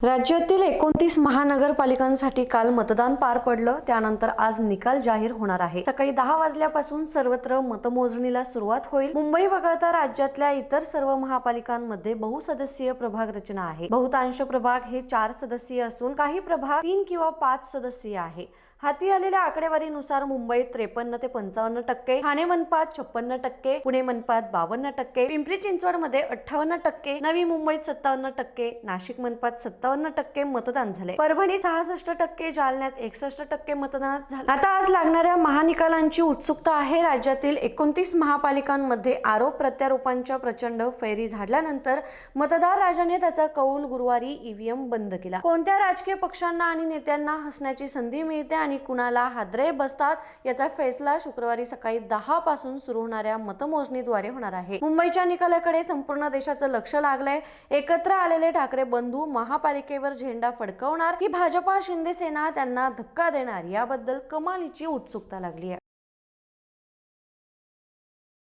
राज्यातील 29 महानगरपालिकांसाठी काल मतदान पार पडलं. त्यानंतर आज निकाल जाहीर होणार आहे. सकाळी 10 वाजल्यापासून सर्वत्र मतमोजणीला सुरुवात होईल. मुंबई वगळता राज्यातल्या इतर सर्व महापालिकांमध्ये बहुसदस्यीय प्रभाग रचना आहे. बहुतांश प्रभाग हे 4 सदस्यीय असून काही प्रभाग 3 किंवा 5 सदस्यीय आहे. हाती आलेल्या आकडेवारीनुसार मुंबईत 53 ते 55%, ठाणे मनपात 56%, पुणे मनपात 52%, पिंपरी चिंचवडमध्ये 58%, नवी मुंबईत 57%, नाशिक मनपात 57% मतदान झाले. परभणीत 66%, जालन्यात 61% मतदान झाले. आता आज लागणाऱ्या महानिकालांची उत्सुकता आहे. राज्यातील 29 महापालिकांमध्ये आरोप प्रत्यारोपांच्या प्रचंड फैरी झाल्यानंतर मतदार राजाने त्याचा कौल गुरुवारी ईव्हीएम बंद केला. कोणत्या राजकीय पक्षांना आणि नेत्यांना हसण्याची संधी मिळते आणि कुणाला हादरे बसतात याचा फैसला शुक्रवारी सकाळी 10 पासून सुरू होणाऱ्या मतमोजणीद्वारे होणार आहे. मुंबईच्या निकालाकडे संपूर्ण देशाचं लक्ष लागलंय. एकत्र आलेले ठाकरे बंधू महापालिकेवर झेंडा फडकवणार की भाजपा शिंदे सेना त्यांना धक्का देणार याबद्दल कमालीची उत्सुकता लागली आहे.